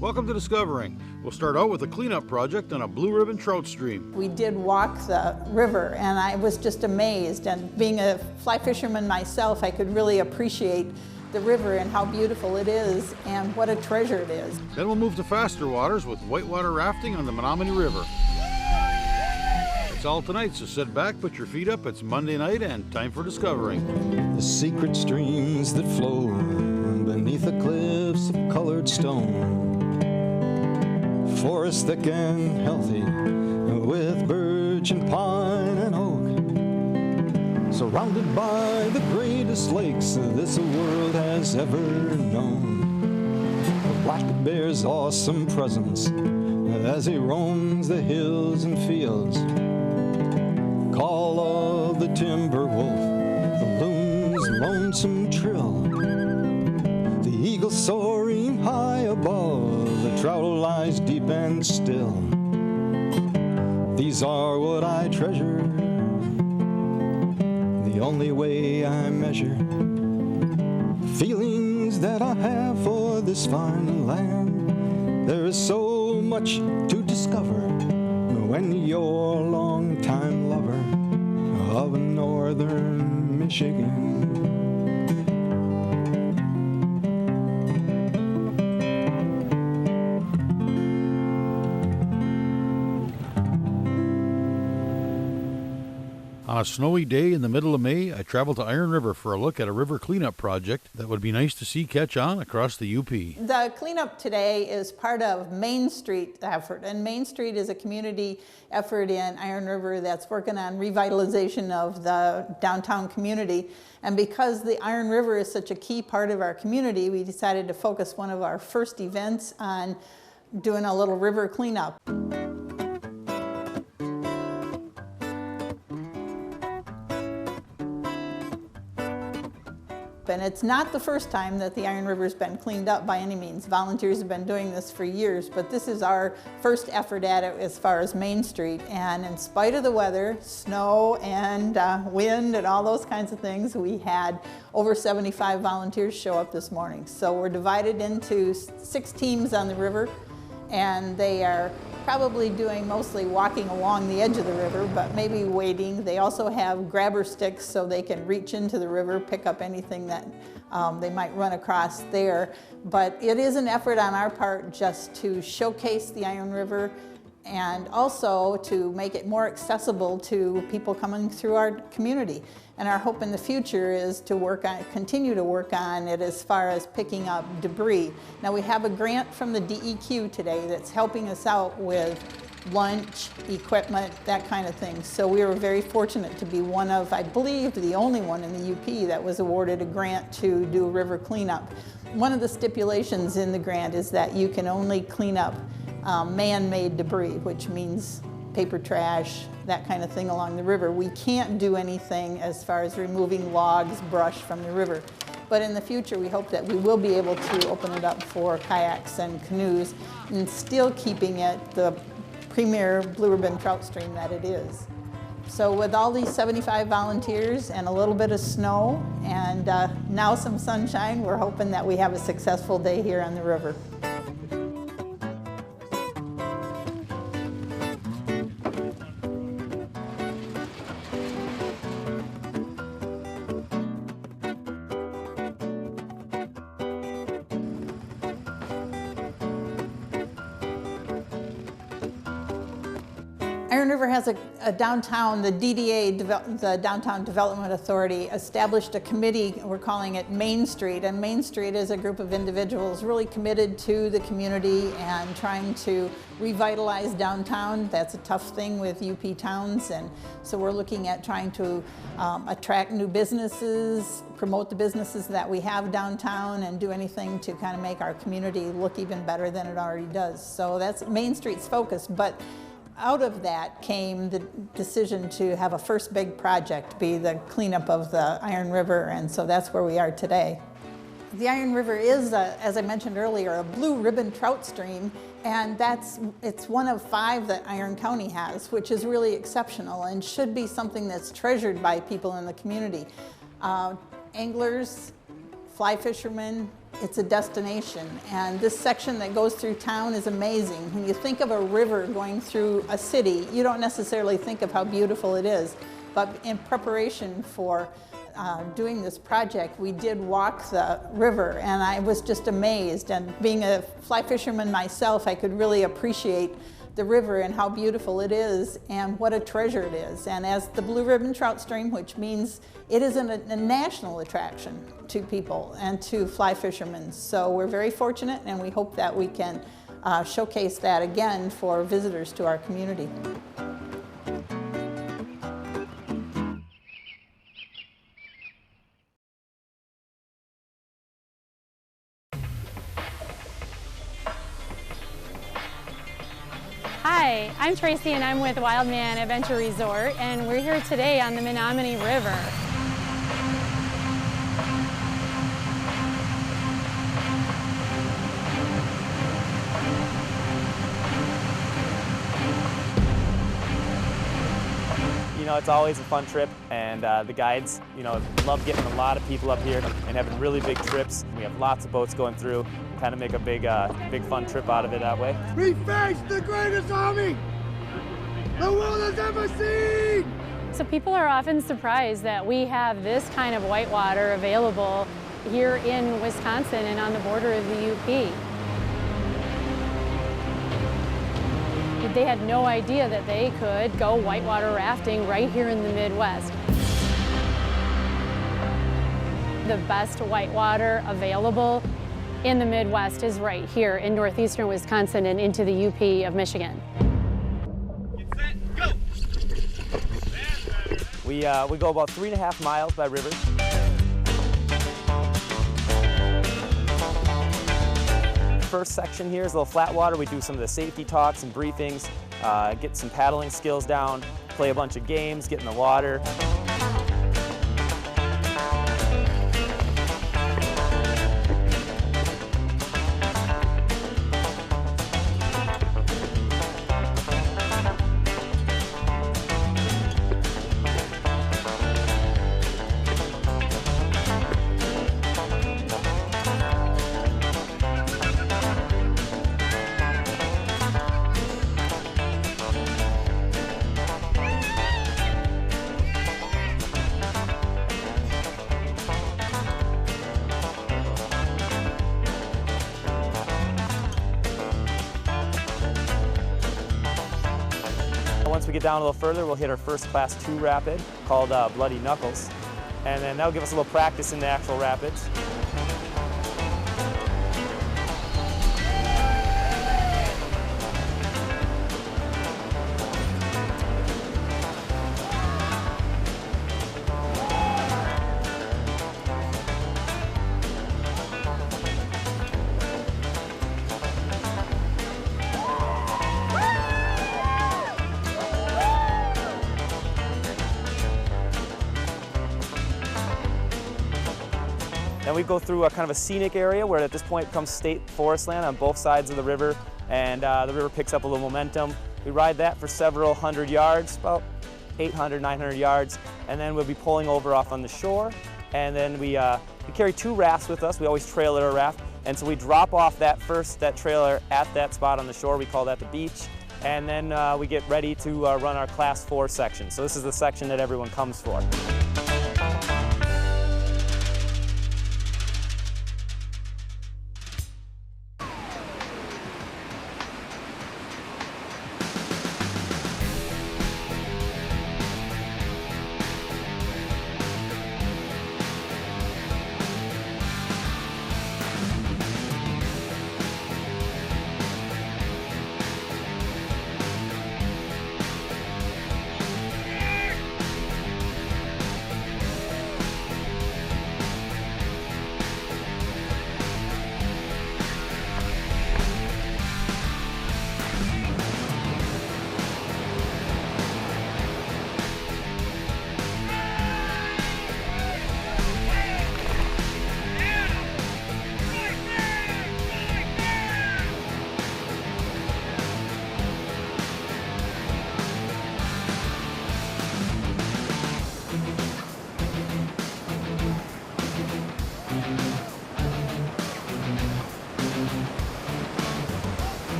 Welcome to Discovering. We'll start out with a cleanup project on a blue ribbon trout stream. We did walk the river and I was just amazed, and being a fly fisherman myself, I could really appreciate the river and how beautiful it is and what a treasure it is. Then we'll move to faster waters with Whitewater Rafting on the Menominee River. It's all tonight, so sit back, put your feet up. It's Monday night and time for Discovering. The secret streams that flow beneath the cliffs of colored stone. Forest thick and healthy with birch and pine and oak. Surrounded by the greatest lakes this world has ever known. The black bear's awesome presence as he roams the hills and fields. Call of the timber wolf, the loon's lonesome trill. The eagle soaring high above, the trout lies deep and still. These are what I treasure, the only way I measure feelings that I have for this fine land. There is so much to discover when you're a long-time lover of northern Michigan. On a snowy day in the middle of May, I traveled to Iron River for a look at a river cleanup project that would be nice to see catch on across the UP. The cleanup today is part of Main Street effort, and Main Street is a community effort in Iron River that's working on revitalization of the downtown community. And because the Iron River is such a key part of our community, we decided to focus one of our first events on doing a little river cleanup. And it's not the first time that the Iron River's been cleaned up by any means. Volunteers have been doing this for years, but this is our first effort at it as far as Main Street. And in spite of the weather, snow and wind and all those kinds of things, we had over 75 volunteers show up this morning. So we're divided into 6 teams on the river, and they are probably doing mostly walking along the edge of the river, but maybe wading. They also have grabber sticks so they can reach into the river, pick up anything that they might run across there. But it is an effort on our part just to showcase the Iron River and also to make it more accessible to people coming through our community. And our hope in the future is to continue to work on it as far as picking up debris. Now we have a grant from the DEQ today that's helping us out with lunch, equipment, that kind of thing. So we were very fortunate to be one of, I believe, the only one in the UP that was awarded a grant to do a river cleanup. One of the stipulations in the grant is that you can only clean up man-made debris, which means paper trash, that kind of thing along the river. We can't do anything as far as removing logs, brush from the river. But in the future, we hope that we will be able to open it up for kayaks and canoes and still keeping it the premier blue ribbon trout stream that it is. So with all these 75 volunteers and a little bit of snow and now some sunshine, we're hoping that we have a successful day here on the river. Iron River has a downtown, the DDA, the Downtown Development Authority, established a committee, we're calling it Main Street, and Main Street is a group of individuals really committed to the community and trying to revitalize downtown. That's a tough thing with UP towns, and so we're looking at trying to attract new businesses, promote the businesses that we have downtown, and do anything to kind of make our community look even better than it already does. So that's Main Street's focus. But out of that came the decision to have a first big project be the cleanup of the Iron River, and so that's where we are today. The Iron River is, as I mentioned earlier, a blue ribbon trout stream, and it's one of 5 that Iron County has, which is really exceptional and should be something that's treasured by people in the community. Anglers, fly fishermen, it's a destination. And this section that goes through town is amazing. When you think of a river going through a city, you don't necessarily think of how beautiful it is. But in preparation for doing this project, we did walk the river, and I was just amazed. And being a fly fisherman myself, I could really appreciate the river and how beautiful it is and what a treasure it is. And as the blue ribbon trout stream, which means it is a national attraction to people and to fly fishermen. So we're very fortunate, and we hope that we can showcase that again for visitors to our community. Hi, I'm Tracy and I'm with Wildman Adventure Resort, and we're here today on the Menominee River. You know, it's always a fun trip, and the guides, you know, love getting a lot of people up here and having really big trips. We have lots of boats going through, kind of make a big fun trip out of it that way. We face the greatest army the world has ever seen! So people are often surprised that we have this kind of whitewater available here in Wisconsin and on the border of the UP. They had no idea that they could go whitewater rafting right here in the Midwest. The best whitewater available in the Midwest is right here in northeastern Wisconsin and into the UP of Michigan. Get set, go! We go about 3.5 miles by river. First section here is a little flat water. We do some of the safety talks and briefings, get some paddling skills down, play a bunch of games, get in the water. Once we get down a little further, we'll hit our first Class 2 rapid called Bloody Knuckles. And then that'll give us a little practice in the actual rapids. Then we go through a kind of a scenic area where at this point comes state forest land on both sides of the river, and the river picks up a little momentum. We ride that for several hundred yards, about 800, 900 yards, and then we'll be pulling over off on the shore. And then we carry 2 rafts with us. We always trailer a raft, and so we drop off that trailer at that spot on the shore. We call that the beach. And then we get ready to run our Class 4 section. So this is the section that everyone comes for.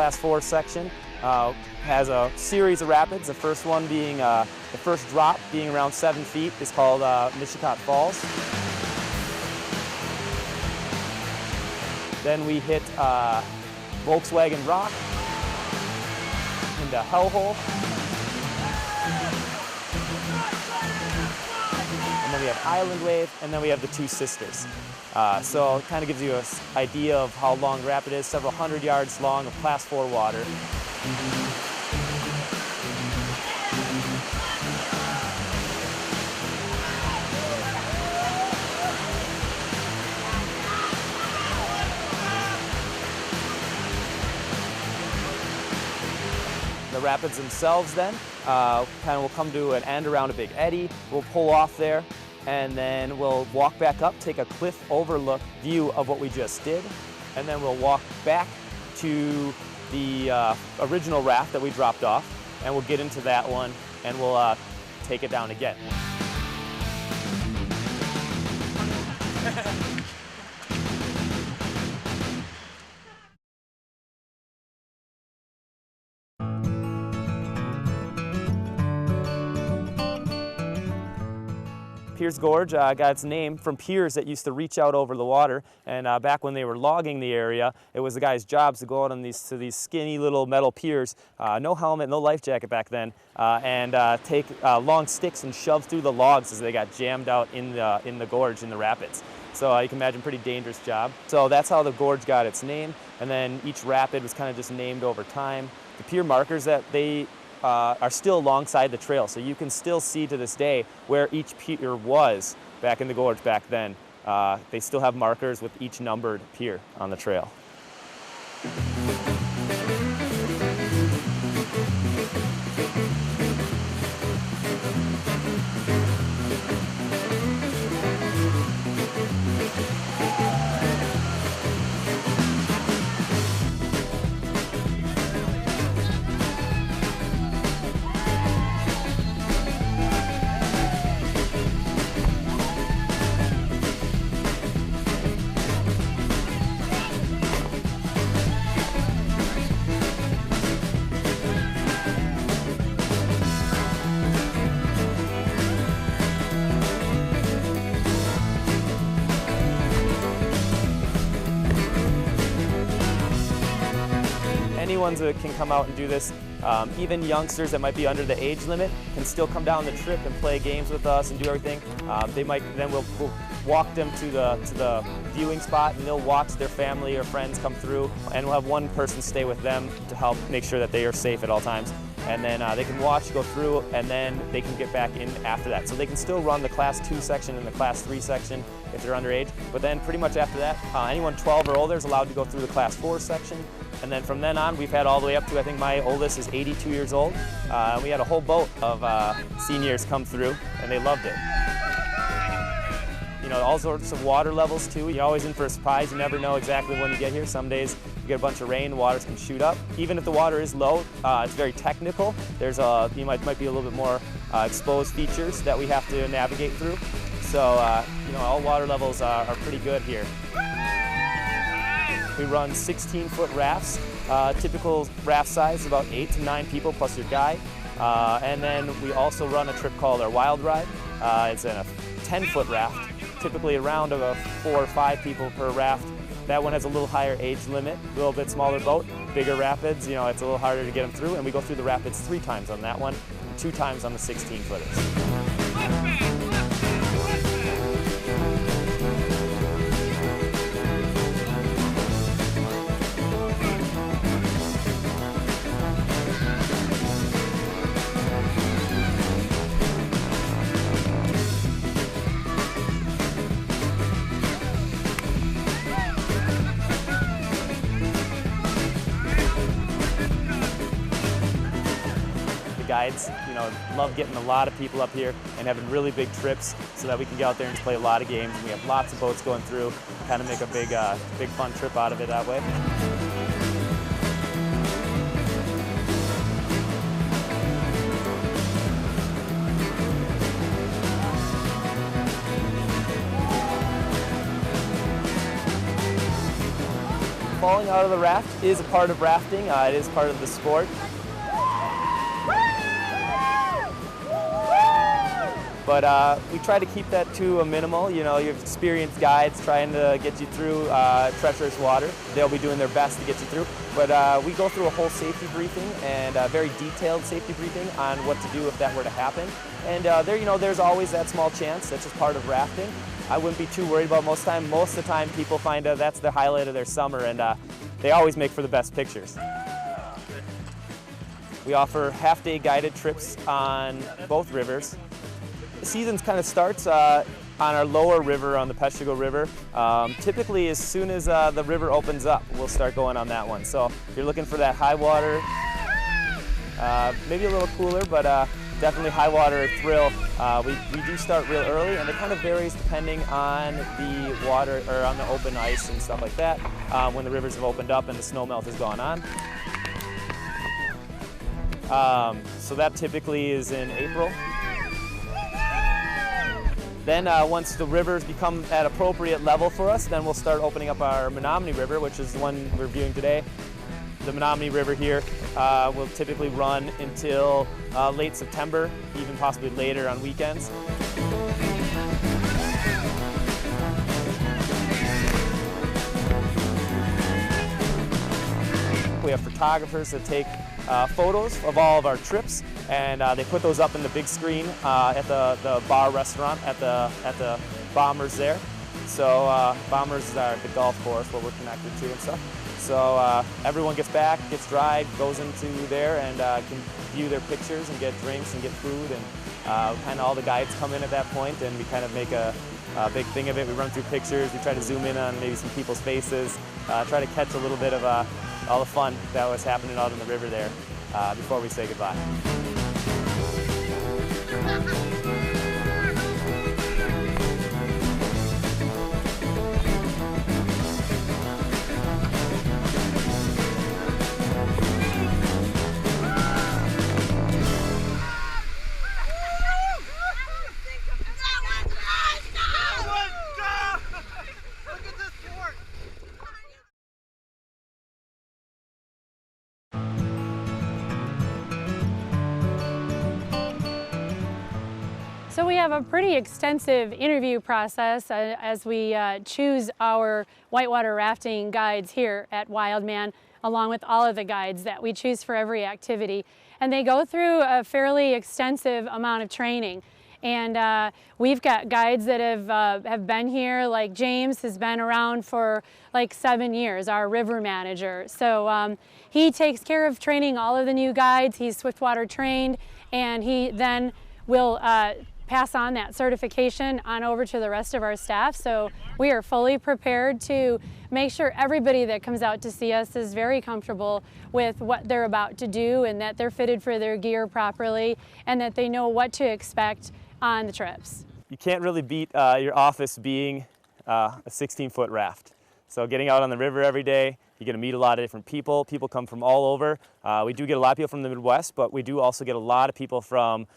Class 4 section has a series of rapids. The first one being, the first drop being around 7 feet is called Mishicot Falls. Then we hit Volkswagen Rock into Hellhole. And then we have Island Wave, and then we have the Two Sisters. So it kind of gives you an idea of how long rapid is, several hundred yards long of Class 4 water. The rapids themselves then kind of will come to an end around a big eddy. We'll pull off there, and then we'll walk back up, take a cliff overlook view of what we just did, and then we'll walk back to the original raft that we dropped off, and we'll get into that one, and we'll take it down again. Piers Gorge got its name from piers that used to reach out over the water, and back when they were logging the area, it was the guys' jobs to go out on these skinny little metal piers, no helmet, no life jacket back then, and take long sticks and shove through the logs as they got jammed out in the gorge in the rapids. So you can imagine, pretty dangerous job. So that's how the gorge got its name, and then each rapid was kind of just named over time. The pier markers that they are still alongside the trail, so you can still see to this day where each pier was back in the gorge back then. They still have markers with each numbered pier on the trail. Anyone that can come out and do this, even youngsters that might be under the age limit, can still come down the trip and play games with us and do everything. We'll walk them to the viewing spot, and they'll watch their family or friends come through, and we'll have one person stay with them to help make sure that they are safe at all times. And then they can watch, go through, and then they can get back in after that. So they can still run the Class 2 section and the Class 3 section if they're underage, but then pretty much after that, anyone 12 or older is allowed to go through the Class 4 section. And then from then on, we've had all the way up to, I think my oldest is 82 years old. We had a whole boat of seniors come through, and they loved it. You know, all sorts of water levels too. You're always in for a surprise. You never know exactly when you get here. Some days you get a bunch of rain, the waters can shoot up. Even if the water is low, it's very technical. There's you might be a little bit more exposed features that we have to navigate through. So you know, all water levels are pretty good here. We run 16-foot rafts. Typical raft size is about 8 to 9 people plus your guide. And then we also run a trip called our Wild Ride. It's a 10-foot raft, typically around 4 or 5 people per raft. That one has a little higher age limit, a little bit smaller boat, bigger rapids. You know, it's a little harder to get them through, and we go through the rapids 3 times on that one, and 2 times on the 16-footers. Guides, you know, love getting a lot of people up here and having really big trips so that we can get out there and just play a lot of games. And we have lots of boats going through, kind of make a big fun trip out of it that way. falling out of the raft is a part of rafting. It is part of the sport. But we try to keep that to a minimal. You know, you have experienced guides trying to get you through treacherous water. They'll be doing their best to get you through. But we go through a whole safety briefing and a very detailed safety briefing on what to do if that were to happen. And there's always that small chance. That's just part of rafting. I wouldn't be too worried about most of the time people find that's the highlight of their summer, and they always make for the best pictures. We offer half-day guided trips on both rivers. The season kind of starts on our lower river, on the Peshtigo River. Typically, as soon as the river opens up, we'll start going on that one. So if you're looking for that high water, maybe a little cooler, but definitely high water thrill. We do start real early, and it kind of varies depending on the water, or on the open ice and stuff like that, when the rivers have opened up and the snow melt has gone on. So that typically is in April. Then once the rivers become at appropriate level for us, then we'll start opening up our Menominee River, which is the one we're viewing today. The Menominee River here will typically run until late September, even possibly later on weekends. We have photographers that take photos of all of our trips, and they put those up in the big screen at the bar restaurant at the Bombers there. So Bombers is the golf course where we're connected to and stuff. So everyone gets back, gets dried, goes into there, and can view their pictures and get drinks and get food, and kind of all the guides come in at that point, and we kind of make a big thing of it. We run through pictures, we try to zoom in on maybe some people's faces, try to catch a little bit of all the fun that was happening out in the river there before we say goodbye. So we have a pretty extensive interview process as we choose our whitewater rafting guides here at Wildman, along with all of the guides that we choose for every activity. And they go through a fairly extensive amount of training. And we've got guides that have been here, like James has been around for like 7 years, our river manager. So he takes care of training all of the new guides. He's Swiftwater trained, and he then will pass on that certification on over to the rest of our staff. So we are fully prepared to make sure everybody that comes out to see us is very comfortable with what they're about to do, and that they're fitted for their gear properly, and that they know what to expect on the trips. You can't really beat your office being a 16-foot raft. So getting out on the river every day, you get to meet a lot of different people. People come from all over. We do get a lot of people from the Midwest, but we do also get a lot of people from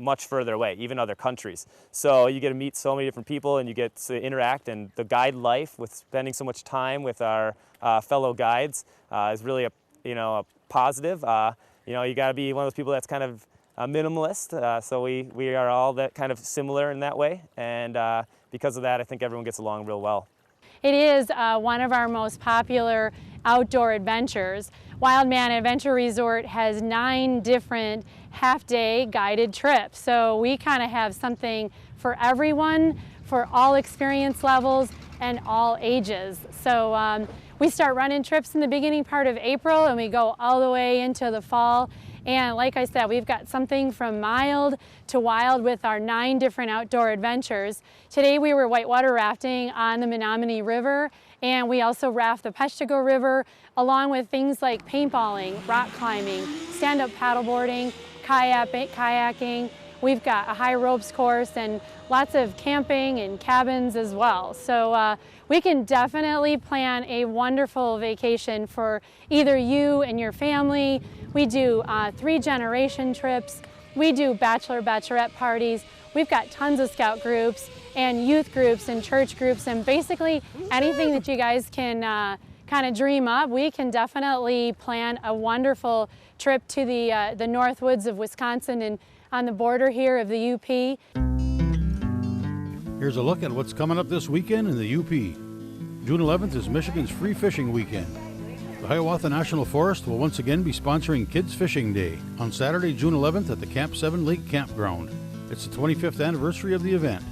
much further away, even other countries. So you get to meet so many different people, and you get to interact, and the guide life with spending so much time with our fellow guides is really a positive. You got to be one of those people that's kind of a minimalist, so we are all that kind of similar in that way, and because of that, I think everyone gets along real well. It is one of our most popular outdoor adventures. Wildman Adventure Resort has 9 different half-day guided trips, so we kind of have something for everyone, for all experience levels and all ages. So we start running trips in the beginning part of April, and we go all the way into the fall. And like I said, we've got something from mild to wild with our 9 different outdoor adventures. Today we were whitewater rafting on the Menominee River, and we also raft the Peshtigo River, along with things like paintballing, rock climbing, stand-up paddleboarding, kayaking. We've got a high ropes course and lots of camping and cabins as well. So we can definitely plan a wonderful vacation for either you and your family. We do 3-generation trips. We do bachelorette parties. We've got tons of scout groups and youth groups and church groups, and basically anything that you guys can kind of dream up, we can definitely plan a wonderful trip to the north woods of Wisconsin and on the border here of the UP. Here's a look at what's coming up this weekend in the UP. June 11th is Michigan's Free Fishing Weekend. The Hiawatha National Forest will once again be sponsoring Kids Fishing Day on Saturday, June 11th at the Camp 7 Lake Campground. It's the 25th anniversary of the event.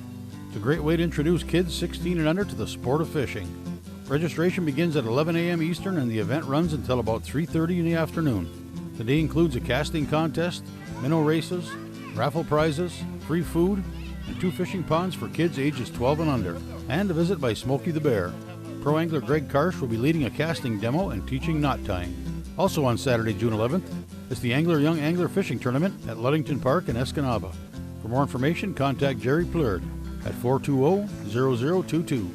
It's a great way to introduce kids 16 and under to the sport of fishing. Registration begins at 11 a.m. Eastern and the event runs until about 3:30 in the afternoon. The day includes a casting contest, minnow races, raffle prizes, free food, and 2 fishing ponds for kids ages 12 and under, and a visit by Smokey the Bear. Pro angler Greg Karsh will be leading a casting demo and teaching knot tying. Also on Saturday, June 11th, is the Angler Young Angler Fishing Tournament at Ludington Park in Escanaba. For more information, contact Jerry Plurd at 420-0022.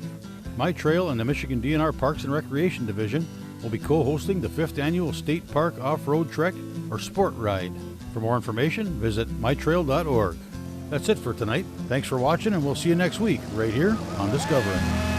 My Trail and the Michigan DNR Parks and Recreation Division will be co-hosting the 5th Annual State Park Off-Road Trek or Sport Ride. For more information, visit mytrail.org. That's it for tonight. Thanks for watching, and we'll see you next week right here on Discovering.